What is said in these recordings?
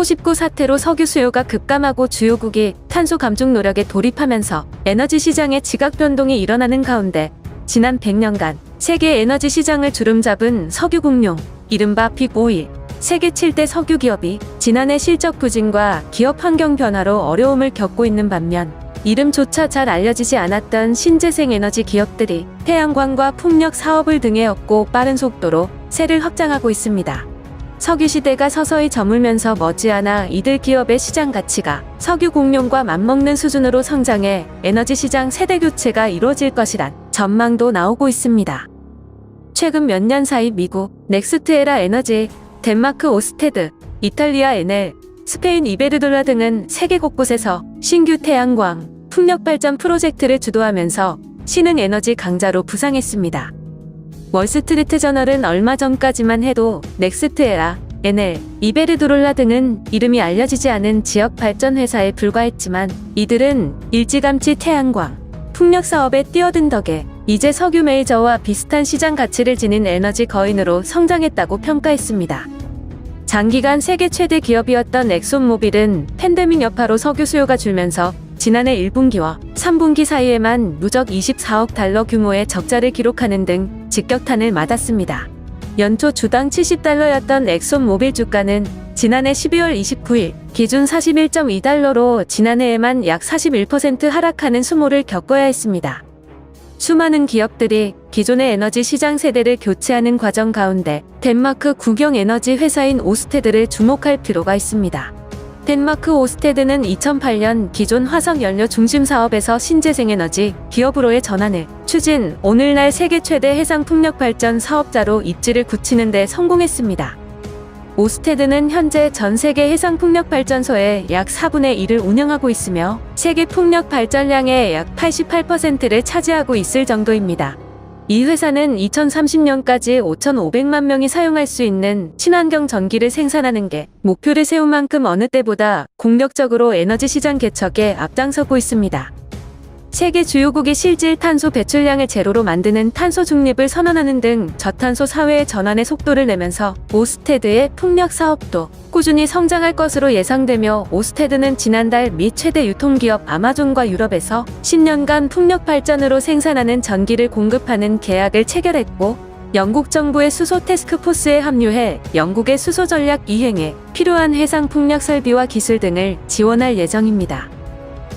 코십구 사태로 석유 수요가 급감하고 주요국이 탄소 감축 노력에 돌입하면서 에너지 시장의 지각 변동이 일어나는 가운데 지난 100년간 세계 에너지 시장을 주름잡은 석유 공룡, 이른바 빅오일, 세계 7대 석유 기업이 지난해 실적 부진과 기업 환경 변화로 어려움을 겪고 있는 반면 이름조차 잘 알려지지 않았던 신재생 에너지 기업들이 태양광과 풍력 사업을 등에 업고 빠른 속도로 세를 확장하고 있습니다. 석유 시대가 서서히 저물면서 머지않아 이들 기업의 시장 가치가 석유 공룡과 맞먹는 수준으로 성장해 에너지 시장 세대 교체가 이루어질 것이란 전망도 나오고 있습니다. 최근 몇 년 사이 미국 넥스트에라 에너지, 덴마크 오스테드, 이탈리아 에넬, 스페인 이베르돌라 등은 세계 곳곳에서 신규 태양광, 풍력 발전 프로젝트를 주도하면서 신흥 에너지 강자로 부상했습니다. 월스트리트 저널은 얼마 전까지만 해도 넥스트에라, 에넬, 이베르도롤라 등은 이름이 알려지지 않은 지역 발전 회사에 불과했지만 이들은 일찌감치 태양광, 풍력 사업에 뛰어든 덕에 이제 석유 메이저와 비슷한 시장 가치를 지닌 에너지 거인으로 성장했다고 평가했습니다. 장기간 세계 최대 기업이었던 엑손모빌은 팬데믹 여파로 석유 수요가 줄면서 지난해 1분기와 3분기 사이에만 누적 24억 달러 규모의 적자를 기록하는 등 직격탄을 맞았습니다. 연초 주당 70달러였던 엑손모빌 주가는 지난해 12월 29일 기준 41.2달러로 지난해에만 약 41% 하락하는 수모를 겪어야 했습니다. 수많은 기업들이 기존의 에너지 시장 세대를 교체하는 과정 가운데 덴마크 국영 에너지 회사인 오스테드를 주목할 필요가 있습니다. 덴마크 오스테드는 2008년 기존 화석 연료 중심 사업에서 신재생에너지 기업으로의 전환을 추진, 오늘날 세계 최대 해상 풍력 발전 사업자로 입지를 굳히는 데 성공했습니다. 오스테드는 현재 전 세계 해상 풍력 발전소의 약 4분의 1을 운영하고 있으며 세계 풍력 발전량의 약 88%를 차지하고 있을 정도입니다. 이 회사는 2030년까지 5,500만 명이 사용할 수 있는 친환경 전기를 생산하는 게 목표를 세운 만큼 어느 때보다 공격적으로 에너지 시장 개척에 앞장서고 있습니다. 세계 주요국이 실질 탄소 배출량을 제로로 만드는 탄소 중립을 선언하는 등 저탄소 사회의 전환의 속도를 내면서 오스테드의 풍력 사업도 꾸준히 성장할 것으로 예상되며 오스테드는 지난달 미 최대 유통기업 아마존과 유럽에서 10년간 풍력 발전으로 생산하는 전기를 공급하는 계약을 체결했고 영국 정부의 수소 태스크포스에 합류해 영국의 수소 전략 이행에 필요한 해상 풍력 설비와 기술 등을 지원할 예정입니다.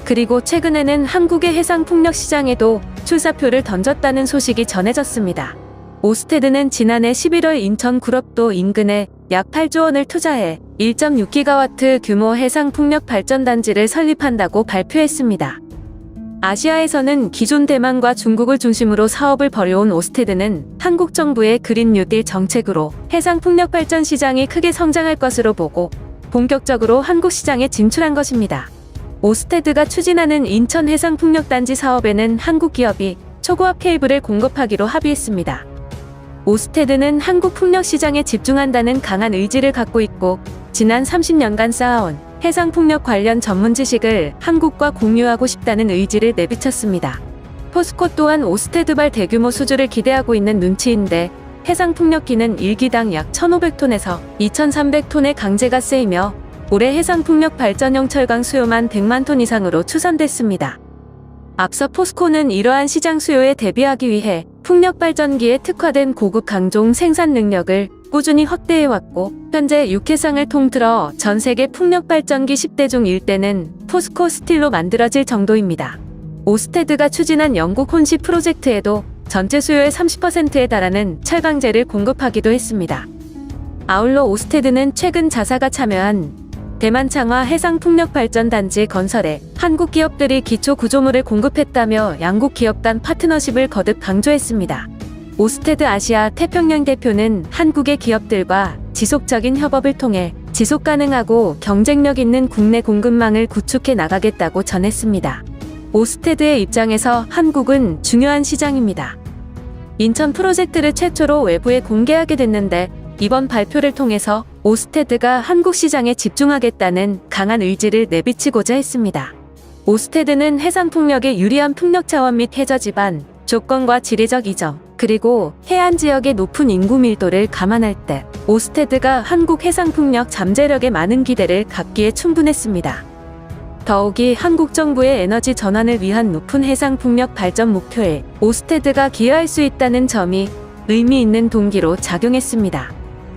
그리고 최근에는 한국의 해상 풍력 시장에도 출사표를 던졌다는 소식이 전해졌습니다. 오스테드는 지난해 11월 인천 구럽도 인근에 약 8조 원을 투자해 1.6기가와트 규모 해상 풍력 발전단지를 설립한다고 발표했습니다. 아시아에서는 기존 대만과 중국을 중심으로 사업을 벌여온 오스테드는 한국 정부의 그린 뉴딜 정책으로 해상 풍력 발전 시장이 크게 성장할 것으로 보고 본격적으로 한국 시장에 진출한 것입니다. 오스테드가 추진하는 인천 해상풍력단지 사업에는 한국 기업이 초고압 케이블을 공급하기로 합의했습니다. 오스테드는 한국 풍력 시장에 집중한다는 강한 의지를 갖고 있고 지난 30년간 쌓아온 해상풍력 관련 전문 지식을 한국과 공유하고 싶다는 의지를 내비쳤습니다. 포스코 또한 오스테드발 대규모 수주를 기대하고 있는 눈치인데 해상풍력기는 1기당 약 1,500톤에서 2,300톤의 강제가 쓰이며 올해 해상풍력 발전용 철강 수요만 100만 톤 이상으로 추산됐습니다. 앞서 포스코는 이러한 시장 수요에 대비하기 위해 풍력 발전기에 특화된 고급 강종 생산 능력을 꾸준히 확대해왔고 현재 6회상을 통틀어 전 세계 풍력 발전기 10대 중 1대는 포스코 스틸로 만들어질 정도입니다. 오스테드가 추진한 영국 혼시 프로젝트에도 전체 수요의 30%에 달하는 철강제를 공급하기도 했습니다. 아울러 오스테드는 최근 자사가 참여한 대만 창화 해상풍력발전단지 건설에 한국 기업들이 기초 구조물을 공급했다며 양국 기업 간 파트너십을 거듭 강조했습니다. 오스테드 아시아 태평양 대표는 한국의 기업들과 지속적인 협업을 통해 지속 가능하고 경쟁력 있는 국내 공급망을 구축해 나가겠다고 전했습니다. 오스테드의 입장에서 한국은 중요한 시장입니다. 인천 프로젝트를 최초로 외부에 공개하게 됐는데 이번 발표를 통해서 오스테드가 한국 시장에 집중하겠다는 강한 의지를 내비치고자 했습니다. 오스테드는 해상풍력에 유리한 풍력 차원 및 해저 지반, 조건과 지리적 이점, 그리고 해안 지역의 높은 인구 밀도를 감안할 때 오스테드가 한국 해상풍력 잠재력에 많은 기대를 갖기에 충분했습니다. 더욱이 한국 정부의 에너지 전환을 위한 높은 해상풍력 발전 목표에 오스테드가 기여할 수 있다는 점이 의미 있는 동기로 작용했습니다.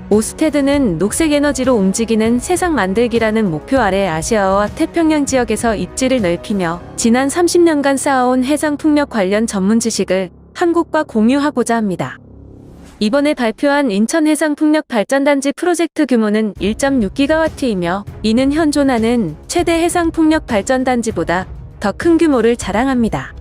오스테드는 녹색 에너지로 움직이는 세상 만들기라는 목표 아래 아시아와 태평양 지역에서 입지를 넓히며 지난 30년간 쌓아온 해상풍력 관련 전문 지식을 한국과 공유하고자 합니다. 이번에 발표한 인천해상풍력발전단지 프로젝트 규모는 1.6기가와트이며 이는 현존하는 최대 해상풍력발전단지보다 더 큰 규모를 자랑합니다.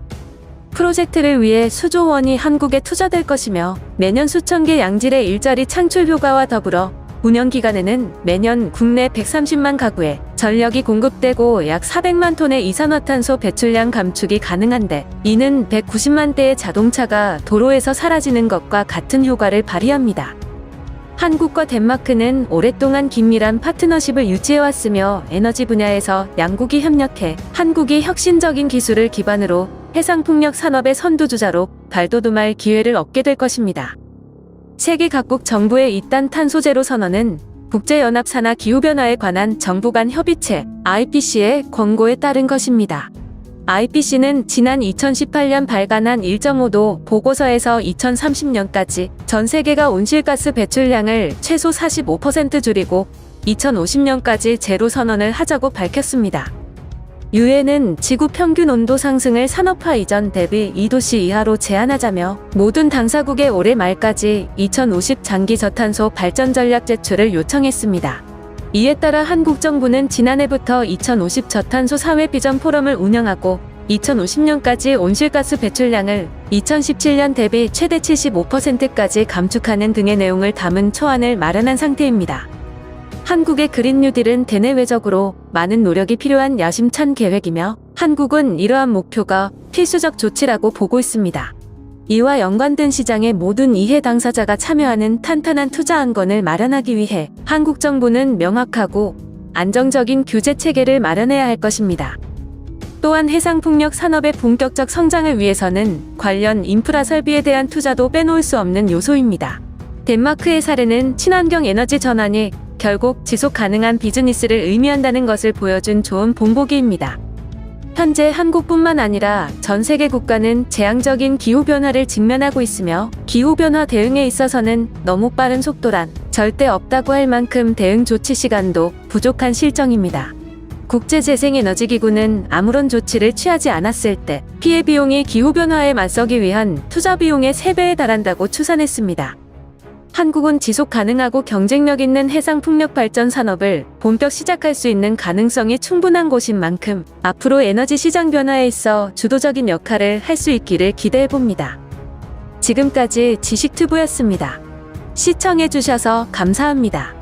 프로젝트를 위해 수조 원이 한국에 투자될 것이며 매년 수천 개 양질의 일자리 창출 효과와 더불어 운영 기간에는 매년 국내 130만 가구에 전력이 공급되고 약 400만 톤의 이산화탄소 배출량 감축이 가능한데 이는 190만 대의 자동차가 도로에서 사라지는 것과 같은 효과를 발휘합니다. 한국과 덴마크는 오랫동안 긴밀한 파트너십을 유지해왔으며 에너지 분야에서 양국이 협력해 한국이 혁신적인 기술을 기반으로 해상풍력 산업의 선두주자로 발돋움할 기회를 얻게 될 것입니다. 세계 각국 정부의 이딴 탄소 제로 선언은 국제연합 산하 기후변화에 관한 정부 간 협의체 IPC의 권고에 따른 것입니다. IPC는 지난 2018년 발간한 1.5도 보고서에서 2030년까지 전 세계가 온실가스 배출량을 최소 45% 줄이고 2050년까지 제로 선언을 하자고 밝혔습니다. 유엔은 지구 평균 온도 상승을 산업화 이전 대비 2도씨 이하로 제한하자며 모든 당사국에 올해 말까지 2050 장기 저탄소 발전 전략 제출을 요청했습니다. 이에 따라 한국 정부는 지난해부터 2050 저탄소 사회 비전 포럼을 운영하고 2050년까지 온실가스 배출량을 2017년 대비 최대 75%까지 감축하는 등의 내용을 담은 초안을 마련한 상태입니다. 한국의 그린 뉴딜은 대내외적으로 많은 노력이 필요한 야심찬 계획이며 한국은 이러한 목표가 필수적 조치라고 보고 있습니다. 이와 연관된 시장의 모든 이해 당사자가 참여하는 탄탄한 투자 안건을 마련하기 위해 한국 정부는 명확하고 안정적인 규제 체계를 마련해야 할 것입니다. 또한 해상풍력 산업의 본격적 성장을 위해서는 관련 인프라 설비에 대한 투자도 빼놓을 수 없는 요소입니다. 덴마크의 사례는 친환경 에너지 전환이 결국 지속 가능한 비즈니스를 의미한다는 것을 보여준 좋은 본보기입니다. 현재 한국뿐만 아니라 전 세계 국가는 재앙적인 기후변화를 직면하고 있으며 기후변화 대응에 있어서는 너무 빠른 속도란 절대 없다고 할 만큼 대응 조치 시간도 부족한 실정입니다. 국제재생에너지기구는 아무런 조치를 취하지 않았을 때 피해 비용이 기후변화에 맞서기 위한 투자 비용의 3배에 달한다고 추산했습니다. 한국은 지속 가능하고 경쟁력 있는 해상풍력 발전 산업을 본격 시작할 수 있는 가능성이 충분한 곳인 만큼 앞으로 에너지 시장 변화에 있어 주도적인 역할을 할 수 있기를 기대해봅니다. 지금까지 지식튜브였습니다. 시청해주셔서 감사합니다.